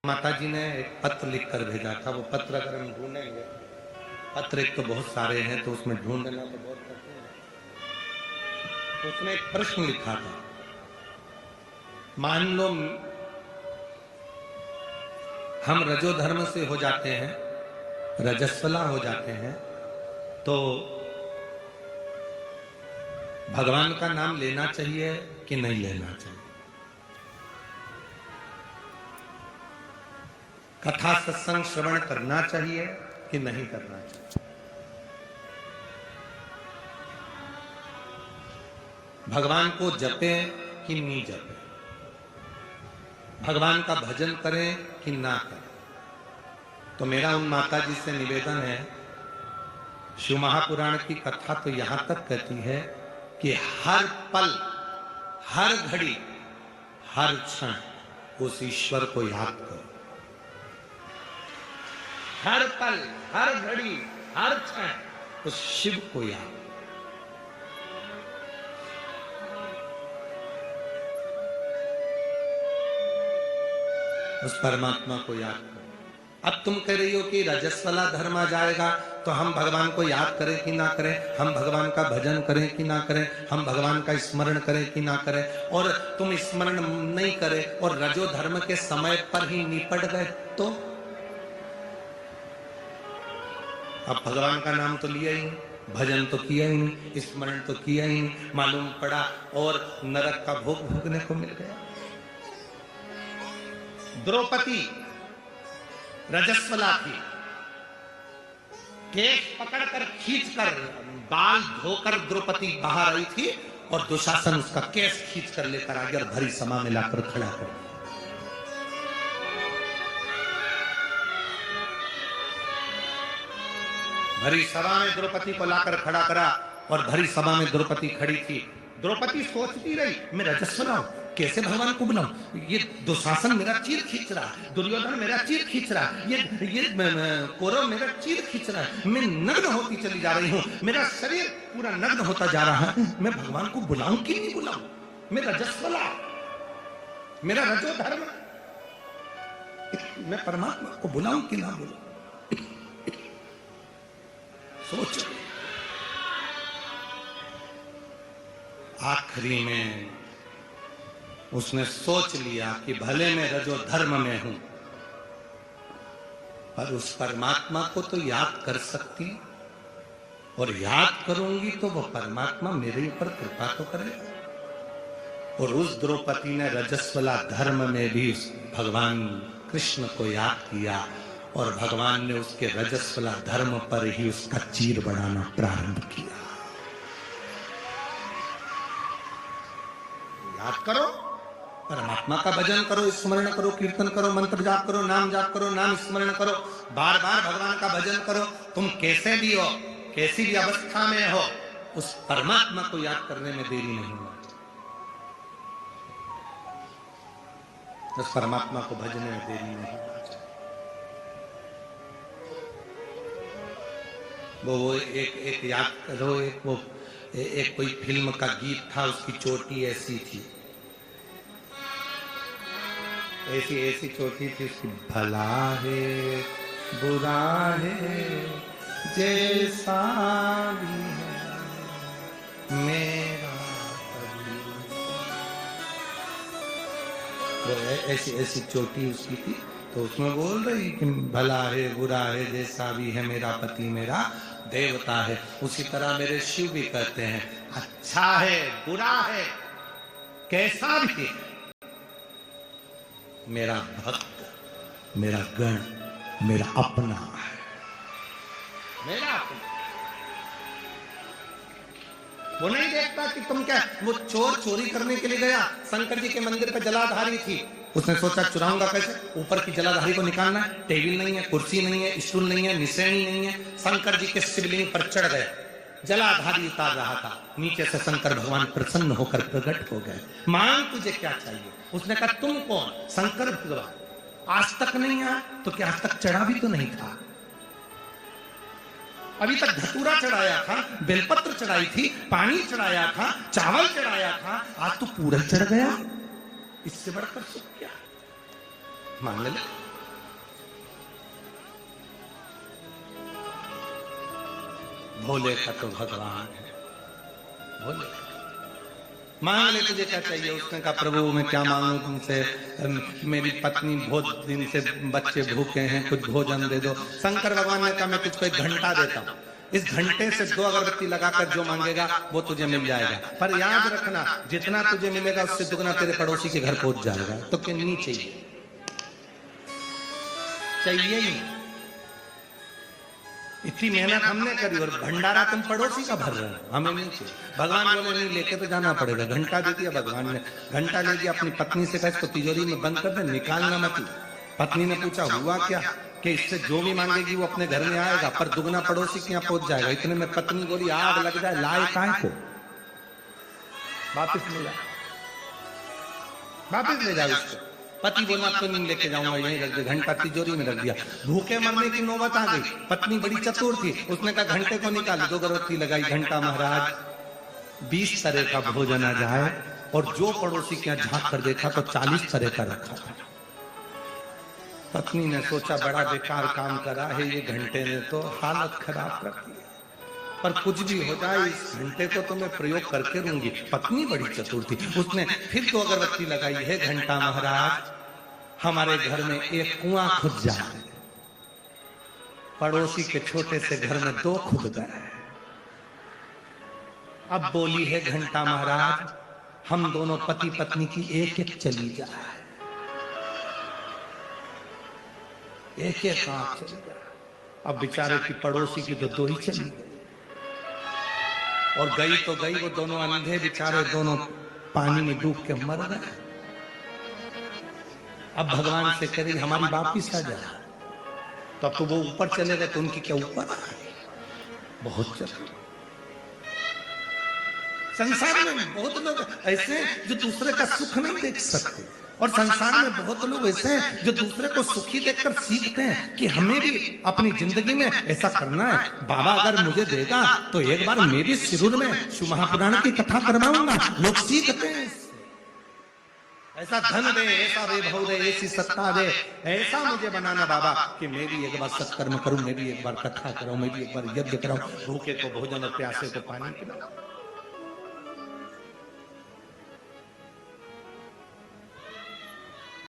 माता जी ने एक पत्र लिख कर भेजा था। वो पत्र अगर हम ढूंढेंगे, पत्र एक तो बहुत सारे हैं तो उसमें ढूंढना तो बहुत कठिन है। तो उसने एक प्रश्न लिखा था, मान लो हम रजोधर्म से हो जाते हैं, रजस्वला हो जाते हैं, तो भगवान का नाम लेना चाहिए कि नहीं लेना चाहिए? कथा सत्संग श्रवण करना चाहिए कि नहीं करना चाहिए? भगवान को जपें कि नहीं जपें? भगवान का भजन करें कि ना करें? तो मेरा उन माता जी से निवेदन है, शिव महापुराण की कथा तो यहां तक कहती है कि हर पल, हर घड़ी, हर क्षण उस ईश्वर को याद करो। हर पल, हर घड़ी, हर क्षण उस शिव को याद। उस परमात्मा को याद करो। अब तुम कह रही हो कि रजस्वला धर्म आ जाएगा तो हम भगवान को याद करें कि ना करें, हम भगवान का भजन करें कि ना करें, हम भगवान का स्मरण करें कि ना करें, और तुम स्मरण नहीं करें और रजो धर्म के समय पर ही निपट गए तो? अब भगवान का नाम तो लिया ही नहीं, भजन तो किया ही नहीं, स्मरण तो किया ही नहीं, मालूम पड़ा और नरक का भोग भोगने को मिल गया। द्रौपदी रजस्वला थी, केस पकड़कर खींचकर, बाल धोकर द्रौपदी बाहर आई थी और दुशासन उसका केस खींचकर लेकर आ गया और भरी सभा में लाकर खड़ा कर दिया। भरी सभा में द्रौपदी को लाकर खड़ा करा और भरी सभा में द्रौपदी खड़ी थी। द्रौपदी सोचती रही, मैं रजस्वला हूं, कैसे भगवान को बुलाऊं? ये दुशासन मेरा चीर खींच रहा, दुर्योधन मेरा चीर खींच रहा, ये कौरव मेरा चीर खींच रहा है, मैं नग्न होती चली जा रही हूं, मेरा शरीर पूरा नग्न होता जा रहा है, मैं भगवान को बुलाऊं कि नहीं बुलाऊं? मैं रजस्वला, मेरा रजो धर्म, मैं परमात्मा को बुलाऊं कि ना बुलाऊं? सोच। आखिरी में उसने सोच लिया कि भले मैं रजो धर्म में हूं, पर उस परमात्मा को तो याद कर सकती, और याद करूंगी तो वो परमात्मा मेरे ऊपर कृपा तो करेगा। और उस द्रौपदी ने रजस्वला धर्म में भी भगवान कृष्ण को याद किया और भगवान ने उसके रजस्वला धर्म पर ही उसका चीर बढ़ाना प्रारंभ किया। याद करो, परमात्मा का भजन करो, स्मरण करो, कीर्तन करो, मंत्र जाप करो, नाम जाप करो, नाम स्मरण करो, बार बार भगवान का भजन करो। तुम कैसे भी हो, कैसी भी अवस्था में हो, उस परमात्मा को याद करने में देरी नहीं होना। उस परमात्मा को भजने में देरी नहीं होना। वो एक याद करो, एक कोई फिल्म का गीत था, उसकी चोटी ऐसी थी, ऐसी चोटी थी उसकी, भला है बुरा है जैसा भी है मेरा कभी। वो ऐसी चोटी उसकी थी, तो उसमें बोल रही कि भला है बुरा है जैसा भी है मेरा पति मेरा देवता है। उसी तरह मेरे शिव भी कहते हैं, अच्छा है बुरा है कैसा भी है मेरा भक्त, मेरा गण, मेरा अपना है, मेरा अपना। वो नहीं देखता कि तुम क्या, वो चोर चोरी करने के लिए गया, शंकर जी के मंदिर पर जलाधारी थी, उसने सोचा चुराऊंगा कैसे, ऊपर की जलाधारी को निकालना है, टेबल नहीं है, कुर्सी नहीं है, स्टूल नहीं है, निशानी नहीं है, शंकर जी के शिवलिंग पर चढ़ गए, जलाधारी उतार रहा था, नीचे से शंकर भगवान प्रसन्न होकर प्रकट हो गए। मांग तुझे क्या चाहिए? उसने कहा तुम कौन? शंकर भगवान। आज तक नहीं आया तो क्या आज तक चढ़ा भी तो नहीं था? अभी तक धतूरा चढ़ाया था, बेलपत्र चढ़ाई थी, पानी चढ़ाया था, चावल चढ़ाया था, आज तो पूरा चढ़ गया, इससे बढ़कर सुख क्या? मांग ले। भोले का तो भगवान है, भोले मांग ले तुझे क्या चाहिए। उसने कहा प्रभु मैं क्या मांगू तुमसे, मेरी पत्नी बहुत दिन से बच्चे भूखे हैं, कुछ भोजन दे दो। शंकर भगवान ने कहा मैं तुझको एक घंटा देता हूँ, इस घंटे से 2 अगरबत्ती लगाकर जो मांगेगा वो तुझे मिल जाएगा, पर याद रखना जितना तुझे मिलेगा उससे दुगना तेरे पड़ोसी के घर पहुंच जाएगा। तो कितनी चाहिए? चाहिए ही इतनी मेहनत हमने करी और भंडारा तुम पड़ोसी का भर रहे हो, हमें नहीं चाहिए। भगवान बोले नहीं लेके तो जाना पड़ेगा। घंटा दे दिया भगवान ने, घंटा ले दिया, अपनी पत्नी से कहा इसको तिजोरी में बंद कर दे, निकालना मत। पत्नी ने पूछा हुआ क्या, कि इससे जो भी मांगेगी वो अपने घर में आएगा पर दुगना पड़ोसी के यहाँ पहुंच जाएगा। इतने में पत्नी बोली आग लग जाए लाए काय को, वापिस ले जा, वापिस ले जाओ इसको। पति बोला तो नहीं लेके जाऊंगा, यहीं रख दे। घंटा तिजोरी में रख दिया। भूखे मरने की नौबत आ गई। पत्नी बड़ी चतुर थी, उसने कहा घंटे को निकाल, 2 अगरबत्ती लगाई। घंटा महाराज 20 तरह का भोजन आ जाए, और जो पड़ोसी के यहाँ झांक कर देखा तो 40 तरह का रखा था। पत्नी ने सोचा बड़ा बेकार काम करा है ये घंटे ने, तो हालत खराब कर दी, पर कुछ भी हो जाए इस घंटे को तो मैं प्रयोग करके रहूंगी। पत्नी बड़ी चतुर थी, उसने फिर 2 अगरबत्ती लगाई। है घंटा महाराज हमारे घर में एक कुआं खुद जाए, पड़ोसी के छोटे से घर में 2 खुद गए। अब बोली है घंटा महाराज हम दोनों पति पत्नी की एक चली जाए, एक आंख चली जाए। अब बेचारे की पड़ोसी की तो 2 ही चली गई, और गई तो गई, वो दोनों अंधे बेचारे दोनों पानी में डूब के मर गए। अब भगवान से कह रही हमारी वापिस आ जा, तो अब तो वो ऊपर चले गए, तो उनकी क्या ऊपर आ गई? बहुत चल संसार में बहुत लोग ऐसे जो दूसरे का सुख नहीं देख सकते, और संसार में बहुत लोग ऐसे हैं जो दूसरे को सुखी देखकर सीखते हैं कि हमें भी अपनी जिंदगी में ऐसा करना है। बाबा अगर मुझे देगा तो एक बार मैं भी शिरूर में शिव महापुराण की कथा करवाऊंगा। लोग सीखते हैं ऐसा धन दे, ऐसा वैभव दे, ऐसी सत्ता दे, ऐसा मुझे बनाना बाबा कि मैं भी एक बार सत्कर्म करूं, मैं भी एक बार कथा कराऊं, मैं भी एक बार यज्ञ कराऊं, भूखे को भोजन और प्यासे को पानी पिलाऊं।